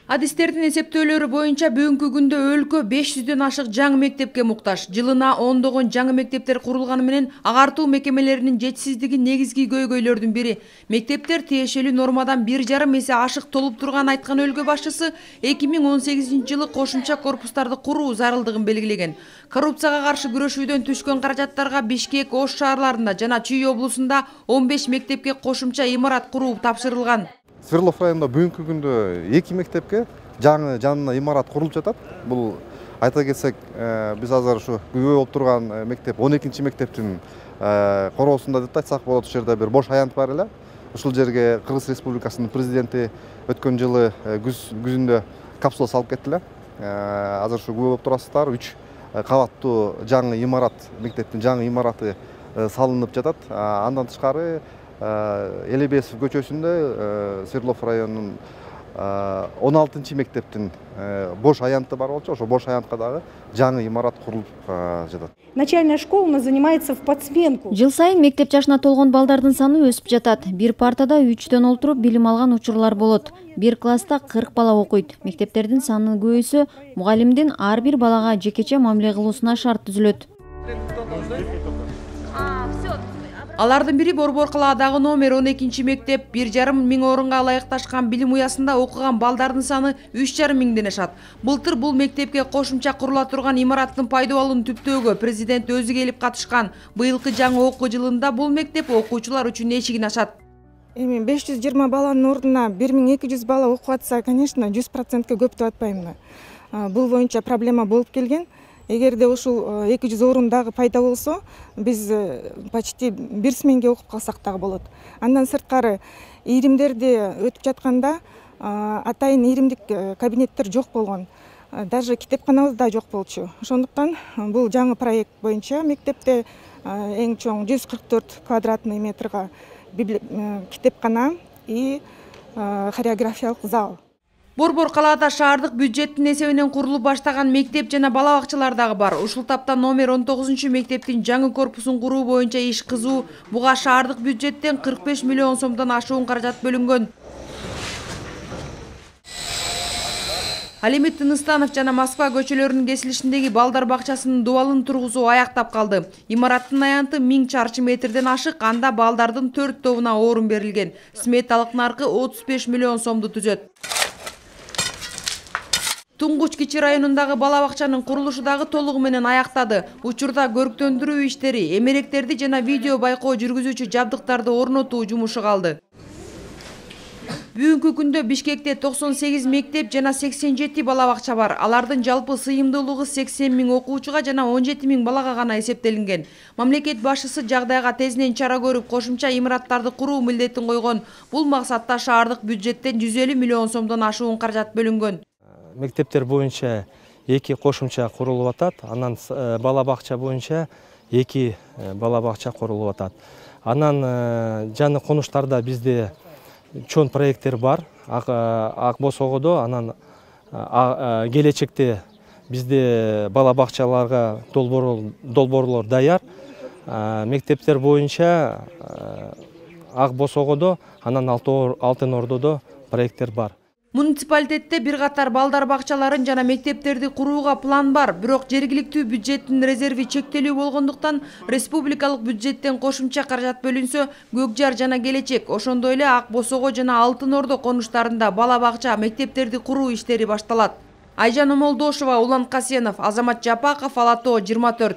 Адистердин эсептөөлөрү боюнча бүгүнкү күндө өлкө 500дөн ашык жаңы мектепке муктаж. Жылына ондогон жаңы мектептер курулганы менен агартуу мекемелеринин жетишсиздиги негизги көйгөйлөрдүн бири. Мектептер тиешелүү нормадан 1,5 эсе ашык толуп турганын айткан өлкө башчысы 2018-жылы кошумча корпустарды куруу зарылдыгын белгилеген. Коррупцияга каршы күрөшүүдөн түшкөн каражаттарга Бишкек, Ош шаарларында жана Чүй облусунда 15 мектепке кошумча имарат куруу тапшырылган. Свердлов районунда бүгүнкү күндө 2 мектепке жаңы жанына имарат курулуп жатат. Бул айта кетсек, биз азыр ушу күбө болуп турган мектеп 12-чи мектептин короосунда деп айтсак болот. Ушул жерде бир бош аянт бар эле. Ушул жерге Кыргыз Республикасынын президенти өткөн жылы күзүндө капсула салып кеттилер. Азыр ушу күбө болуп турасыздар. 3 кабаттуу жаңы имарат, мектептин жаңы имараты салынып жатат. Андан тышкары Элебесов көчөсүндө Свердлов районунун 16-чы мектептин бош аянты бар болчу. Ошо бош аянтка дагы жаңы имарат курулуп жатат. Начальная школа у нас занимается в подсменку. Жыл сайын мектеп жашына толгон балдардын саны өсүп жатат. Бир партада 3-төн олтуруп билим алган учурлар болот. Бир класста 40 бала окуйт. Мектептердин саны көбөйсө, мугалимдин ар бир балага жекече мамиле кылуусуна шарт түзүлөт. Алардын бири Борбор калаадагы номер 12-чи мектеп. 1,5 миң орунга ылайыкташкан билим уясында окуган балдардын саны 3,5 миңден ашат. Былтыр бул мектепке кошумча курула турган имараттын пайдалануун түптөөгө президент өзү келип катышкан. Быйылкы жаңы окуу жылында бул мектеп окуучулар үчүн эшигин ачат. Эми 520 баланын ордуна 1200 бала окуп атса, конечно, 100%ке көп деп атпайм. Бул боюнча проблема болуп келген. Эгерде ушул 200 орун дагы пайда болсо, биз почти бир сменге окуп калсак дагы болот. Андан сырткары ийримдерди өтүп жатканда атайын ийримдик кабинеттер жок болгон. Даже китепканабыз да жок болчу. Ошондуктан бул жаңы проект боюнча мектепте эң чоң 144 квадратный метрга китепкана и хореографиялык зал. Борбор калаада шаардык бюджеттин эсебинен курулуп баштаган мектеп жана бала бакчалар дагы бар. Ушул тапта номер 19-чу мектептин жаңы корпусун куруу боюнча иш кызуу. Буга шаардык бюджеттен 45 миллион сомдон ашуун каражат бөлүнгөн. Алимит Тыныстанов жана Москва көчөлөрүнүн кесилишиндеги балдар бакчасынын дубалын тургузуу аяктап калды. Имараттын аянты 1000 чарчы метрден ашык, анда балдардын 4 тобуна орун берилген. Сметалык наркы 35 миллион сомду түзөт. Туңгуч Кичи районундагы бала бакчанын курулушу дагы толугу менен аяктады. Учурда көрктөндүрүү иштери, эмеректерди жана видео байкоо жүргүзүүчү жабдыктарды орнотуу жумушу калды. Бүгүнкү күндө Бишкекте 98 мектеп жана 87 бала бакча бар. Алардын жалпы сыйымдуулугу 80 миң окуучуга жана 17 миң балага гана эсептелинген. Мамлекет башчысы жагдайга тезинен чара көрүп, кошумча имараттарды куруу милдетин койгон. Бул максатта шаардык бюджеттен 150 миллион сомдон ашуун каражат бөлүнгөн. Мектептер боюнча 2 кошумча курулуп атат. Анан бала бакча боюнча 2 бала бакча курулуп атат. Анан жаңы конуштарда бизде чоң проекттер бар. Ак Босогодо, анан келечекте бизде бала бакчаларга долбоорлор даяр. Мектептер боюнча Ак Босогодо, анан Алтын Ордодо проекттер бар. Муниципалитетте бир катар балдар бакчаларын жана мектептерди курууга план бар, бирок жергиликтүү бюджеттин резерви чектелүү болгондуктан республикалык бюджеттен кошумча каражат бөлүнсө, Көкжар жана Келечек, ошондой эле Ак Босого жана Алтын Ордо конуштарында бала бакча, мектептерди куруу иштери башталат. Айжан Омолдошова, Улан Касенов, Азамат Жапаков, Ала Тоо 24.